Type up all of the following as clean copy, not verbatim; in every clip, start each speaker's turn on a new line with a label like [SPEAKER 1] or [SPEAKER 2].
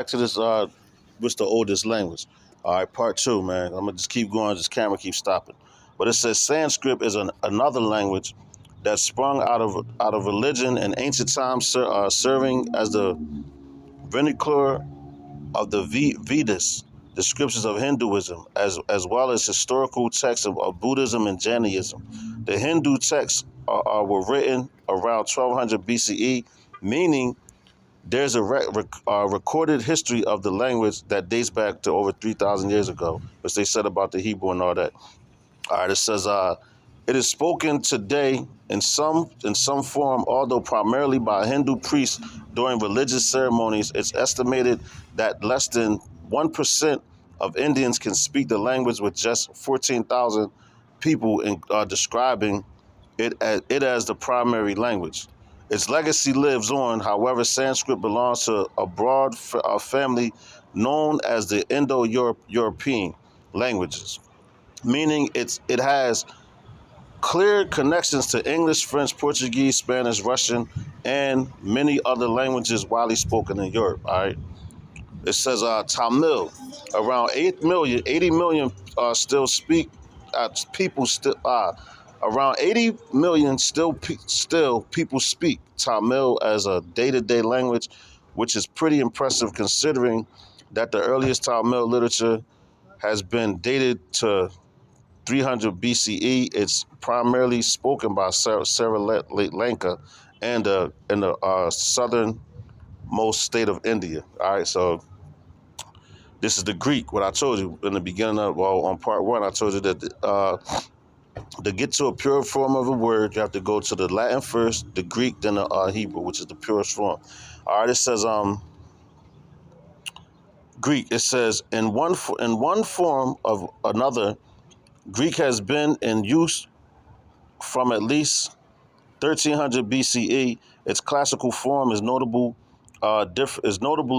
[SPEAKER 1] Back to this, what's the oldest language? All right, part two, man. I'm gonna just keep going. This camera keeps stopping. But it says Sanskrit is another language that sprung out of religion in ancient times, serving as the vernacular of the Vedas, the scriptures of Hinduism, as well as historical texts of Buddhism and Jainism. The Hindu texts were written around 1200 BCE, meaning there's a recorded history of the language that dates back to over 3,000 years ago, which they said about the Hebrew and all that. All right, it says it is spoken today in some form, although primarily by Hindu priests during religious ceremonies. It's estimated that less than 1% of Indians can speak the language, with just 14,000 people describing it as the primary language. Its legacy lives on. However, Sanskrit belongs to a broad family known as the Indo-European languages, meaning it has clear connections to English, French, Portuguese, Spanish, Russian, and many other languages widely spoken in Europe. All right. It says Tamil, around 8 million, 80 million still speak. People still around 80 million still people speak Tamil as a day-to-day language, which is pretty impressive considering that the earliest Tamil literature has been dated to 300 BCE. It's primarily spoken by Sri Lanka and in the southernmost state of India. All right, so this is the Greek. What I told you in the beginning of, well, on part one, I told you that to get to a pure form of a word, you have to go to the Latin first, the Greek, then the Hebrew, which is the purest form. All right, it says Greek. It says in one form of another, Greek has been in use from at least 1300 BCE. Its classical form is notably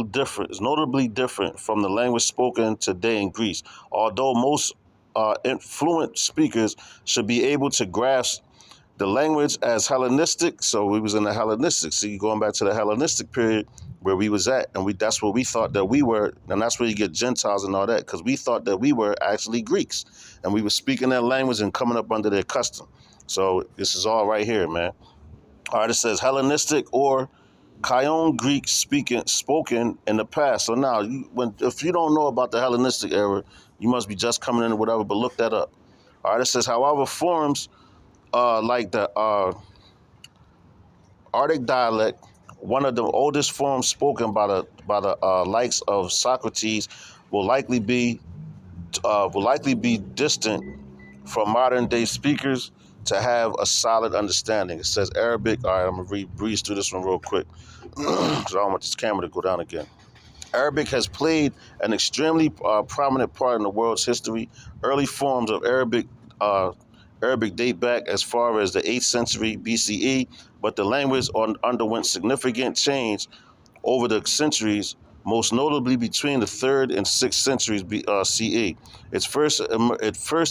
[SPEAKER 1] different from the language spoken today in Greece. Although most fluent speakers should be able to grasp the language as Hellenistic, so we was in the Hellenistic. See, going back to the Hellenistic period where we was at, and that's where we thought that we were, and that's where you get Gentiles and all that, because we thought that we were actually Greeks, and we were speaking their language and coming up under their custom. So this is all right here, man. All right, it says Hellenistic or Kion Greek spoken in the past. So now, if you don't know about the Hellenistic era, you must be just coming in or whatever. But look that up. All right, it says, however, forms like the Arctic dialect, one of the oldest forms spoken by the likes of Socrates, will likely be distant from modern day speakers to have a solid understanding. It says Arabic. All right, I'm gonna breeze through this one real quick because I don't want this camera to go down again. Arabic has played an extremely prominent part in the world's history. Early forms of Arabic date back as far as the 8th century BCE, but the language underwent significant change over the centuries, most notably between the 3rd and 6th centuries CE. It first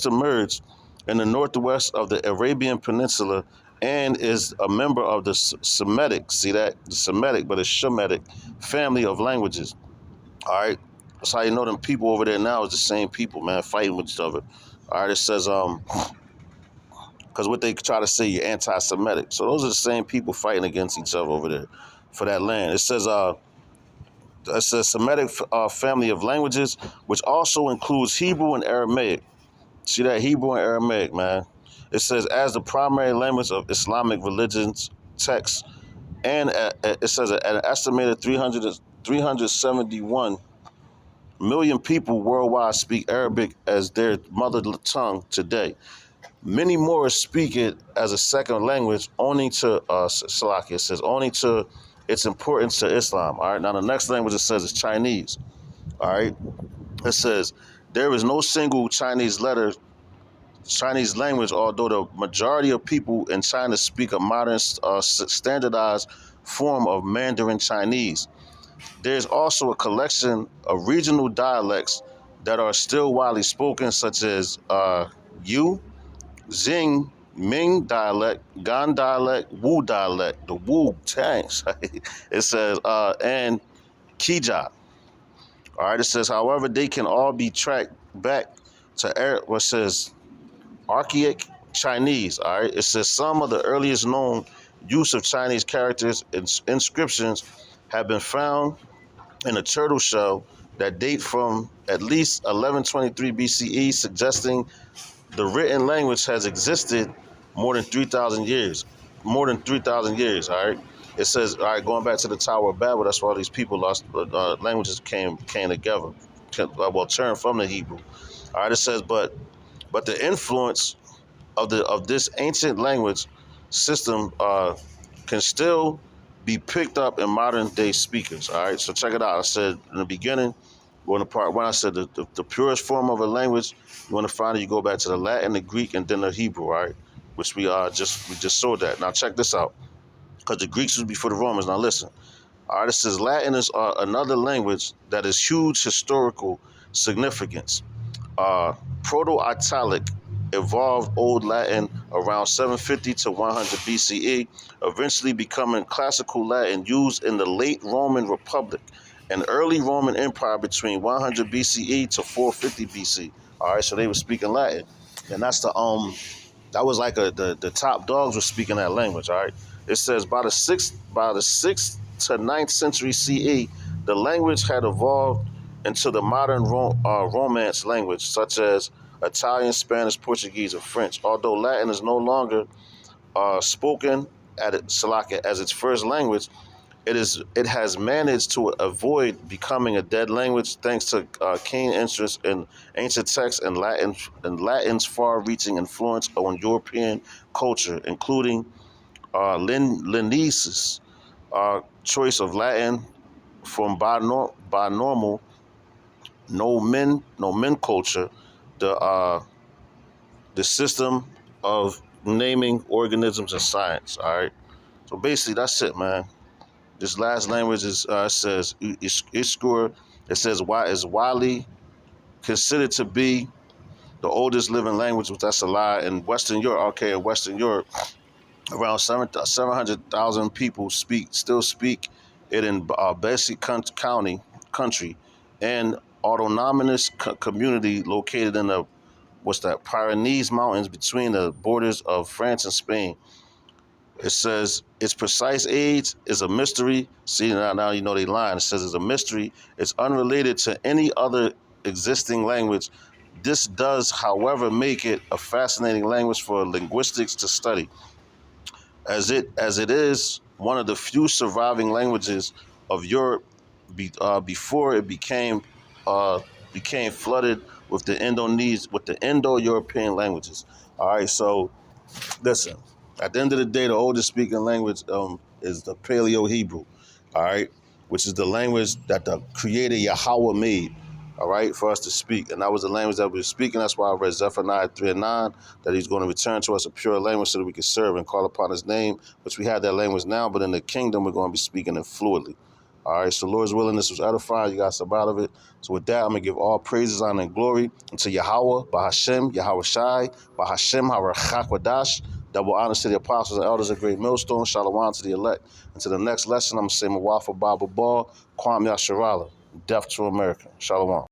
[SPEAKER 1] emerged in the northwest of the Arabian Peninsula and is a member of the Semitic, see that? The Semitic, but it's Shemitic family of languages. All right. That's how you know them people over there now is the same people, man, fighting with each other. All right, it says because what they try to say, you're anti-Semitic. So those are the same people fighting against each other over there for that land. It says Semitic family of languages, which also includes Hebrew and Aramaic. See that Hebrew and Aramaic, man. It says as the primary language of Islamic religions texts, and it says an estimated 371 million people worldwide speak Arabic as their mother tongue today. Many more speak it as a second language, only to Salakia. It says only to its importance to Islam. All right. Now the next language it says is Chinese. All right. It says there is no single Chinese language, although the majority of people in China speak a modern standardized form of Mandarin Chinese. There's also a collection of regional dialects that are still widely spoken, such as Yu, Xing, Ming dialect, Gan dialect, Wu dialect, the Wu tanks. It says, and Kija. All right, it says, however, they can all be tracked back to what says archaic Chinese. All right, it says some of the earliest known use of Chinese characters and inscriptions have been found in a turtle shell that date from at least 1123 BCE, suggesting the written language has existed more than 3,000 years. More than 3,000 years, all right? It says, all right, going back to the Tower of Babel, that's why all these people lost, languages came together, well, turned from the Hebrew. All right, it says, but the influence of this ancient language system can still be picked up in modern day speakers. All right, so check it out. I said in the beginning, going to part one, I said the purest form of a language, you want to find it, you go back to the Latin, the Greek, and then the Hebrew. All right, which we just saw that. Now check this out, because the Greeks was before the Romans. Now listen. All right, it says Latin is another language that is huge historical significance. uh, Proto-Italic evolved Old Latin around 750 to 100 BCE, eventually becoming Classical Latin used in the late Roman Republic and early Roman Empire between 100 BCE to 450 BC. All right, so they were speaking Latin, and that was like the top dogs were speaking that language. All right, it says by the sixth to ninth century CE, the language had evolved into the modern Romance language, such as Italian, Spanish, Portuguese, or French. Although Latin is no longer spoken as its first language, it has managed to avoid becoming a dead language thanks to keen interest in ancient texts and Latin's far-reaching influence on European culture, including Linnaeus' choice of Latin from binomial nomenclature, the system of naming organisms in science. All right, so basically that's it, man. This last language is says Iskur. It says why is widely considered to be the oldest living language, which that's a lie. In Western Europe, okay, in Western Europe, around 700,000 people still speak it in basic country, and autonomous community located in the what's that Pyrenees Mountains between the borders of France and Spain. It says its precise age is a mystery. See, now you know they lying. It says it's a mystery. It's unrelated to any other existing language. This does, however, make it a fascinating language for linguistics to study, as it is one of the few surviving languages of Europe before it became flooded with the Indo-European languages. All right, so listen, at the end of the day, the oldest speaking language is the Paleo Hebrew, all right, which is the language that the Creator Yahweh made, all right, for us to speak. And that was the language that we were speaking. That's why I read Zephaniah 3 and 9, that he's going to return to us a pure language so that we can serve and call upon his name, which we have that language now, but in the kingdom, we're going to be speaking it fluidly. All right, so Lord's willing, this was edifying. You got some out of it. So with that, I'm going to give all praises, honor, and glory unto Yahweh, Bahashem, Yahweh Shai, Bahashem, Harachakwadash. Double honors to the apostles and elders of Great Millstone. Shalom to the elect. And to the next lesson, I'm going to say Mawafa Baba Ball, Kwam Yasharala, Death to America. Shalom.